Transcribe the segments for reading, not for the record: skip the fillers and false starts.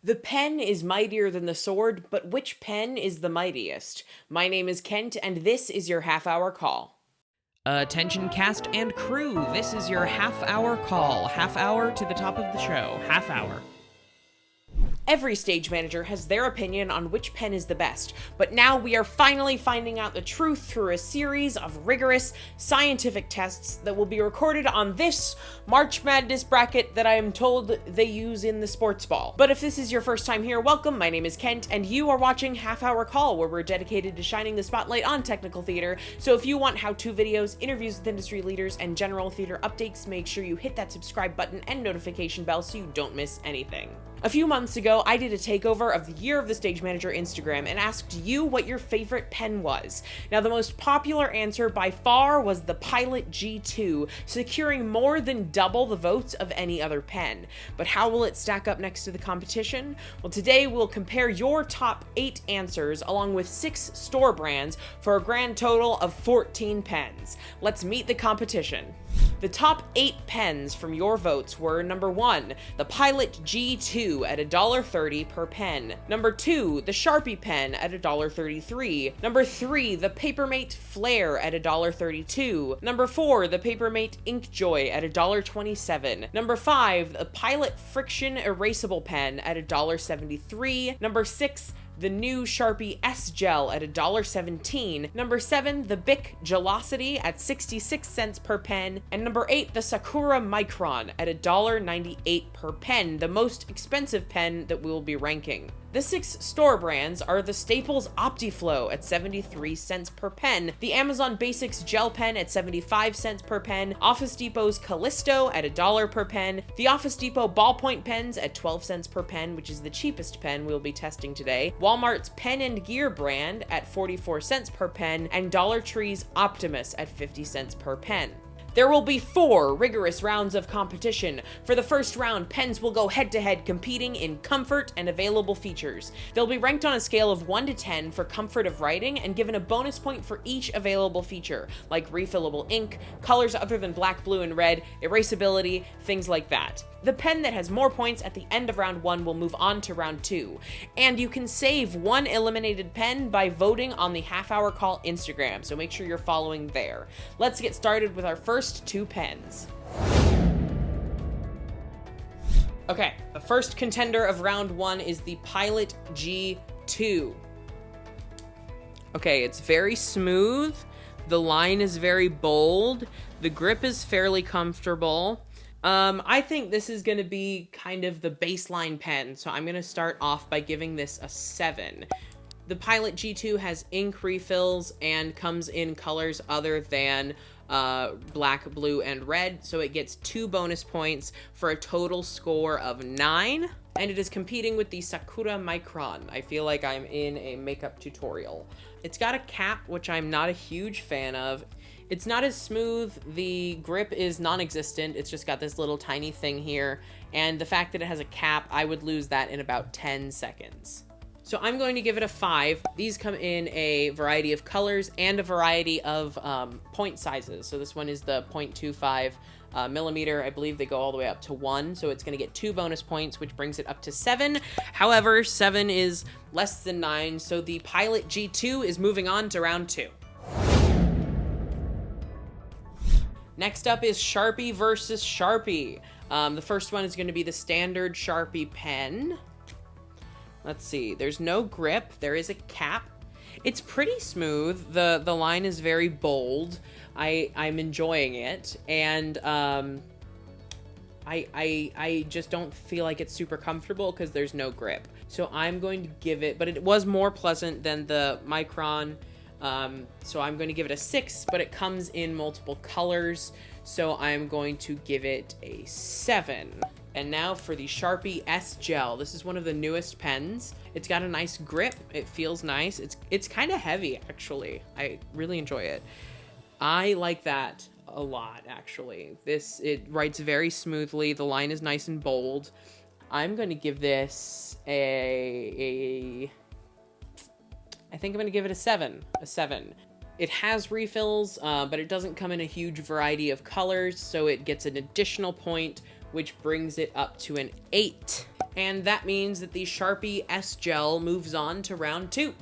The pen is mightier than the sword, but which pen is the mightiest? My name is Kent, and this is your half-hour call. Attention cast and crew, this is your half-hour call. Half hour to the top of the show. Half hour. Every stage manager has their opinion on which pen is the best, but now we are finally finding out the truth through a series of rigorous scientific tests that will be recorded on this March Madness bracket that I am told they use in the sports ball. But if this is your first time here, welcome. My name is Kent, and you are watching Half Hour Call, where we're dedicated to shining the spotlight on technical theater. So if you want how-to videos, interviews with industry leaders, and general theater updates, make sure you hit that subscribe button and notification bell so you don't miss anything. A few months ago, I did a takeover of the Year of the Stage Manager Instagram and asked you what your favorite pen was. Now, the most popular answer by far was the Pilot G2, securing more than double the votes of any other pen. But how will it stack up next to the competition? Well, today we'll compare your top 8 answers along with 6 store brands for a grand total of 14 pens. Let's meet the competition. The top 8 pens from your votes were number 1, the Pilot G2 at $1.30 per pen. Number 2, the Sharpie pen at $1.33. Number 3, the Papermate Flare at $1.32. Number 4, the Papermate Inkjoy at $1.27. Number 5, the Pilot Friction Erasable pen at $1.73. Number 6, the new Sharpie S Gel at $1.17. Number 7, the Bic Gelocity at 66 cents per pen. And number 8, the Sakura Micron at $1.98 per pen, the most expensive pen that we will be ranking. The 6 store brands are the Staples OptiFlow at 73 cents per pen, the Amazon Basics Gel Pen at 75 cents per pen, Office Depot's Callisto at $1 per pen, the Office Depot ballpoint pens at 12 cents per pen, which is the cheapest pen we'll be testing today, Walmart's Pen and Gear brand at 44 cents per pen, and Dollar Tree's Optimus at 50 cents per pen. There will be 4 rigorous rounds of competition. For the first round, pens will go head-to-head competing in comfort and available features. They'll be ranked on a scale of 1 to 10 for comfort of writing and given a bonus point for each available feature, like refillable ink, colors other than black, blue, and red, erasability, things like that. The pen that has more points at the end of round 1 will move on to round 2. And you can save 1 eliminated pen by voting on the Half Hour Call Instagram, so make sure you're following there. Let's get started with our first 2 pens. Okay, the first contender of round 1 is the Pilot G2. Okay, it's very smooth, the line is very bold, the grip is fairly comfortable. I think this is going to be kind of the baseline pen, so I'm going to start off by giving this a 7. The Pilot G2 has ink refills and comes in colors other than black, blue, and red, so it gets 2 bonus points for a total score of 9. And it is competing with the Sakura Micron. I feel like I'm in a makeup tutorial. It's got a cap, which I'm not a huge fan of. It's not as smooth, the grip is non-existent, it's just got this little tiny thing here, and the fact that it has a cap, I would lose that in about 10 seconds. So I'm going to give it a 5. These come in a variety of colors and a variety of point sizes. So this one is the 0.25 millimeter. I believe they go all the way up to 1, so it's going to get 2 bonus points, which brings it up to 7. However, 7 is less than 9, so the Pilot G2 is moving on to round 2. Next up is Sharpie versus Sharpie. The first one is going to be the standard Sharpie pen. Let's see, there's no grip, there is a cap. It's pretty smooth, the line is very bold. I'm enjoying it, and I just don't feel like it's super comfortable because there's no grip. So I'm going to give it, but it was more pleasant than the Micron. So I'm going to give it a 6, but it comes in multiple colors, so I'm going to give it a 7. And now for the Sharpie S Gel. This is one of the newest pens. It's got a nice grip. It feels nice. It's kind of heavy, actually. I really enjoy it. I like that a lot, actually. It writes very smoothly. The line is nice and bold. I'm going to give this I think I'm going to give it a 7. A 7. It has refills, but it doesn't come in a huge variety of colors, so it gets an additional point, which brings it up to an 8. And that means that the Sharpie S Gel moves on to round 2.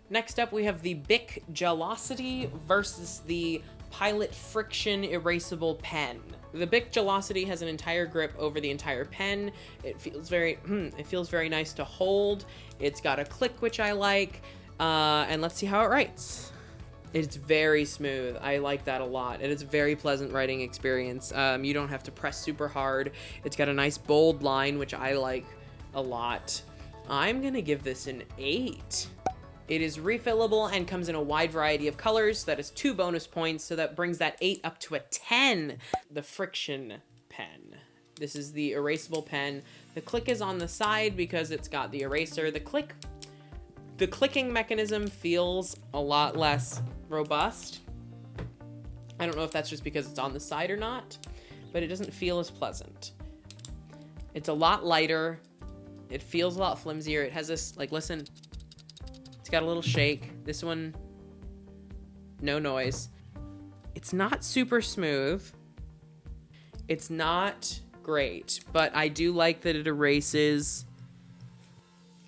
Next up, we have the Bic Gelocity versus the Pilot Friction Erasable Pen. The Bic Gelocity has an entire grip over the entire pen. It feels very nice to hold. It's got a click, which I like. And let's see how it writes. It's very smooth. I like that a lot. It is a very pleasant writing experience. You don't have to press super hard. It's got a nice bold line, which I like a lot. I'm gonna give this an 8. It is refillable and comes in a wide variety of colors. That is 2 bonus points, so that brings that 8 up to a 10. The Friction Pen. This is the erasable pen. The click is on the side because it's got the eraser. The clicking mechanism feels a lot less robust. I don't know if that's just because it's on the side or not, but it doesn't feel as pleasant. It's a lot lighter. It feels a lot flimsier. It has this, like, listen, it's got a little shake. This one, no noise. It's not super smooth. It's not great, but I do like that it erases.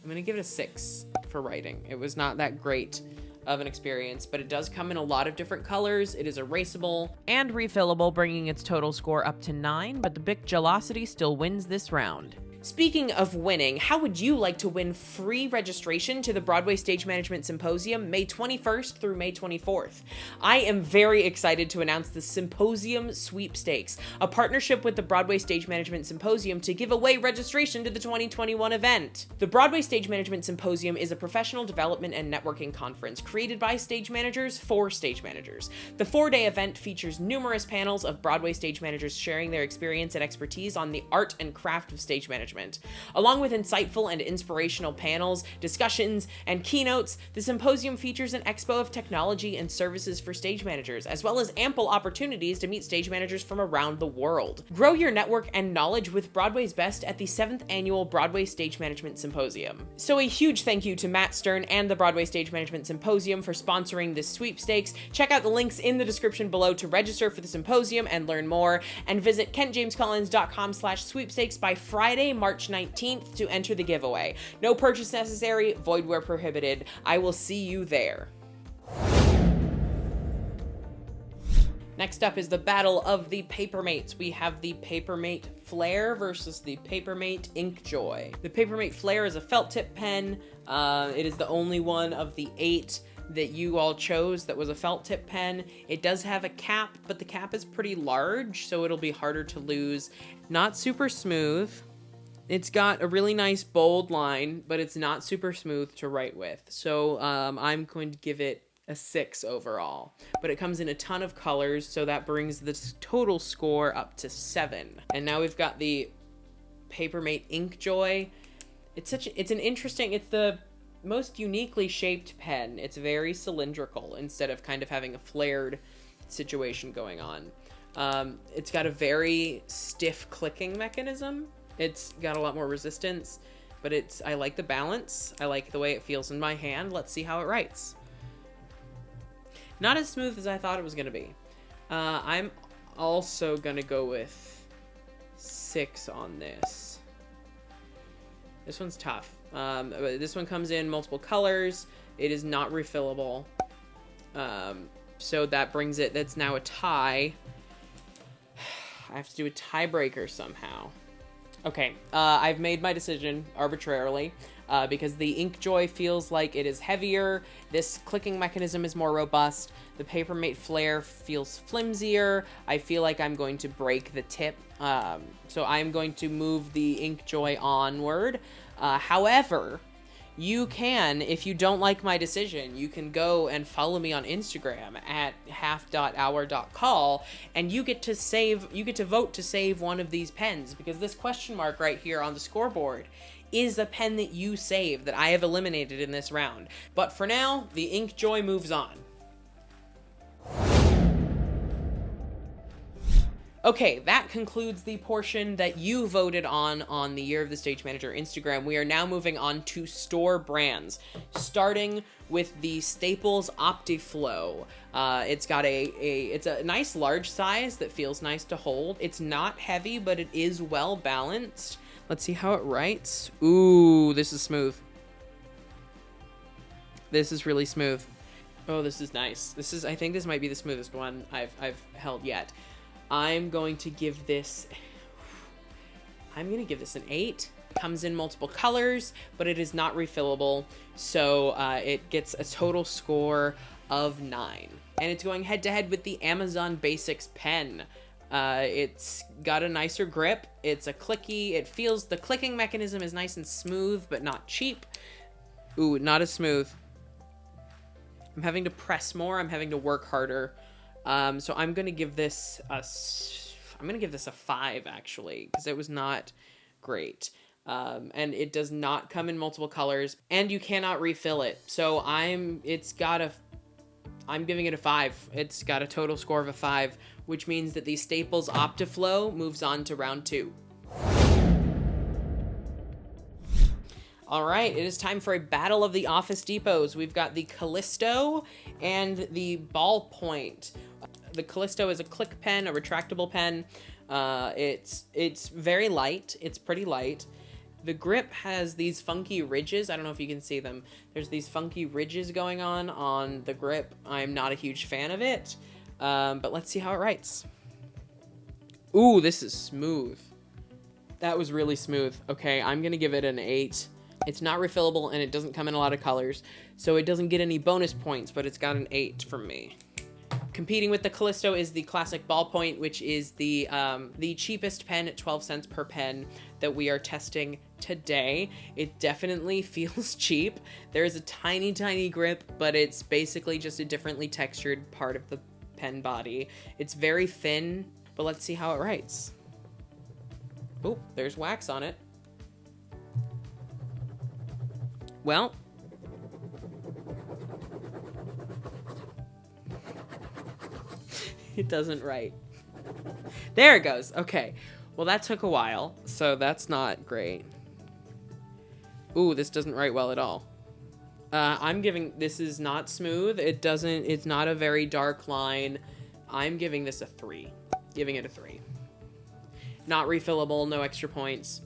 I'm gonna give it a 6 for writing. It was not that great of an experience, but it does come in a lot of different colors. It is erasable And refillable, bringing its total score up to 9, but the Bic Gelocity still wins this round. Speaking of winning, how would you like to win free registration to the Broadway Stage Management Symposium May 21st through May 24th? I am very excited to announce the Symposium Sweepstakes, a partnership with the Broadway Stage Management Symposium to give away registration to the 2021 event. The Broadway Stage Management Symposium is a professional development and networking conference created by stage managers for stage managers. The 4-day event features numerous panels of Broadway stage managers sharing their experience and expertise on the art and craft of stage management. Along with insightful and inspirational panels, discussions, and keynotes, the symposium features an expo of technology and services for stage managers, as well as ample opportunities to meet stage managers from around the world. Grow your network and knowledge with Broadway's best at the 7th Annual Broadway Stage Management Symposium. So a huge thank you to Matt Stern and the Broadway Stage Management Symposium for sponsoring this sweepstakes. Check out the links in the description below to register for the symposium and learn more, and visit kentjamescollins.com/sweepstakes by Friday, March 19th to enter the giveaway. No purchase necessary, void where prohibited. I will see you there. Next up is the battle of the Papermates. We have the Papermate Flare versus the Papermate Inkjoy. The Papermate Flare is a felt tip pen. It is the only one of the 8 that you all chose that was a felt tip pen. It does have a cap, but the cap is pretty large, so it'll be harder to lose. Not super smooth. It's got a really nice bold line, but it's not super smooth to write with. So I'm going to give it a 6 overall. But it comes in a ton of colors, so that brings the total score up to 7. And now we've got the Papermate Inkjoy. It's the most uniquely shaped pen. It's very cylindrical instead of kind of having a flared situation going on. It's got a very stiff clicking mechanism. It's got a lot more resistance, but I like the balance. I like the way it feels in my hand. Let's see how it writes. Not as smooth as I thought it was going to be. I'm also going to go with 6 on this. This one's tough. This one comes in multiple colors. It is not refillable. So that brings it, that's now a tie. I have to do a tiebreaker somehow. Okay, I've made my decision arbitrarily because the Inkjoy feels like it is heavier. This clicking mechanism is more robust. The Papermate Flare feels flimsier. I feel like I'm going to break the tip. So I'm going to move the Inkjoy onward. However, you can, if you don't like my decision, you can go and follow me on Instagram at half.hour.call, and you get to vote to save one of these pens, because this question mark right here on the scoreboard is a pen that you save that I have eliminated in this round. But for now, the Inkjoy moves on. Okay, that concludes the portion that you voted on the Year of the Stage Manager Instagram. We are now moving on to store brands, starting with the Staples OptiFlow. It's got it's a nice large size that feels nice to hold. It's not heavy, but it is well balanced. Let's see how it writes. Ooh, this is smooth. This is really smooth. Oh, this is nice. I think this might be the smoothest one I've held yet. I'm going to give this an 8. Comes in multiple colors, but it is not refillable, so it gets a total score of 9. And it's going head to head with the Amazon Basics pen. It's got a nicer grip. It's a clicky. The clicking mechanism is nice and smooth, but not cheap. Ooh, not as smooth. I'm having to press more. I'm having to work harder. So I'm going to give this a 5, actually, because it was not great. And it does not come in multiple colors, and you cannot refill it. So I'm giving it a 5. It's got a total score of a 5, which means that the Staples OptiFlow moves on to round 2. All right, it is time for a battle of the Office Depots. We've got the Callisto and the Ballpoint. The Callisto is a click pen, a retractable pen. It's very light. It's pretty light. The grip has these funky ridges. I don't know if you can see them. There's these funky ridges going on the grip. I'm not a huge fan of it, but let's see how it writes. Ooh, this is smooth. That was really smooth. Okay, I'm gonna give it an 8. It's not refillable, and it doesn't come in a lot of colors, so it doesn't get any bonus points, but it's got an 8 from me. Competing with the Callisto is the classic Ballpoint, which is the cheapest pen at 12 cents per pen that we are testing today. It definitely feels cheap. There is a tiny, tiny grip, but it's basically just a differently textured part of the pen body. It's very thin, but let's see how it writes. Oh, there's wax on it. Well, it doesn't write. There it goes. Okay. Well, that took a while, so that's not great. Ooh, this doesn't write well at all. This is not smooth. It's not a very dark line. I'm giving this a 3. Giving it a 3. Not refillable, no extra points.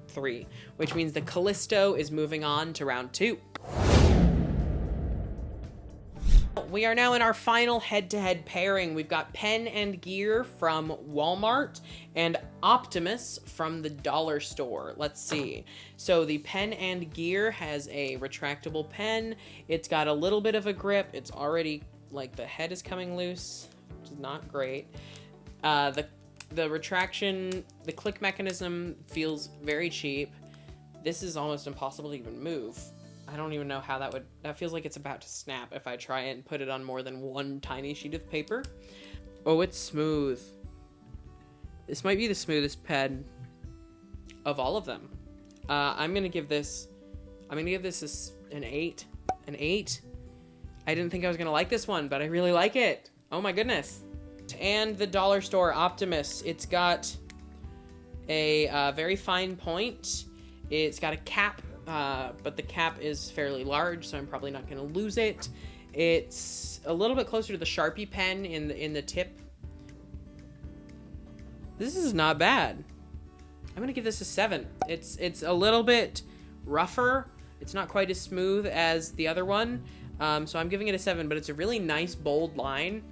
3, which means the Callisto is moving on to round 2. We are now in our final head-to-head pairing. We've got Pen and Gear from Walmart and Optimus from the dollar store. Let's see. So the Pen and Gear has a retractable pen. It's got a little bit of a grip. It's already, like, the head is coming loose, which is not great. The retraction, the click mechanism feels very cheap. This is almost impossible to even move. I don't even know how that feels like it's about to snap if I try and put it on more than one tiny sheet of paper. Oh, it's smooth. This might be the smoothest pen of all of them. I'm gonna give this an 8. An 8. I didn't think I was gonna like this one, but I really like it. Oh my goodness. And the dollar store Optimus. It's got a very fine point. It's got a cap, but the cap is fairly large, so I'm probably not going to lose it. It's a little bit closer to the Sharpie pen in the tip. This is not bad. I'm going to give this a 7. It's a little bit rougher. It's not quite as smooth as the other one, so I'm giving it a 7, but it's a really nice, bold line.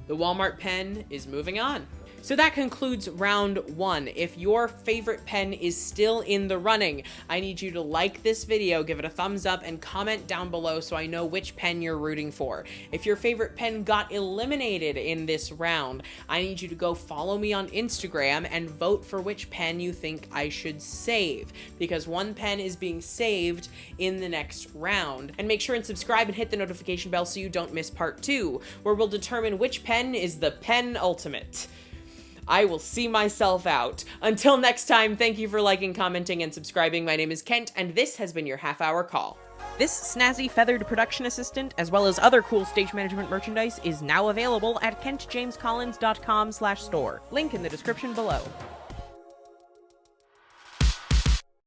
The Walmart pen is moving on. So that concludes round 1. If your favorite pen is still in the running, I need you to like this video, give it a thumbs up, and comment down below so I know which pen you're rooting for. If your favorite pen got eliminated in this round, I need you to go follow me on Instagram and vote for which pen you think I should save, because one pen is being saved in the next round. And make sure and subscribe and hit the notification bell so you don't miss part 2, where we'll determine which pen is the pen ultimate. I will see myself out. Until next time, thank you for liking, commenting, and subscribing. My name is Kent, and this has been your half-hour call. This snazzy feathered production assistant, as well as other cool stage management merchandise, is now available at kentjamescollins.com/store. Link in the description below.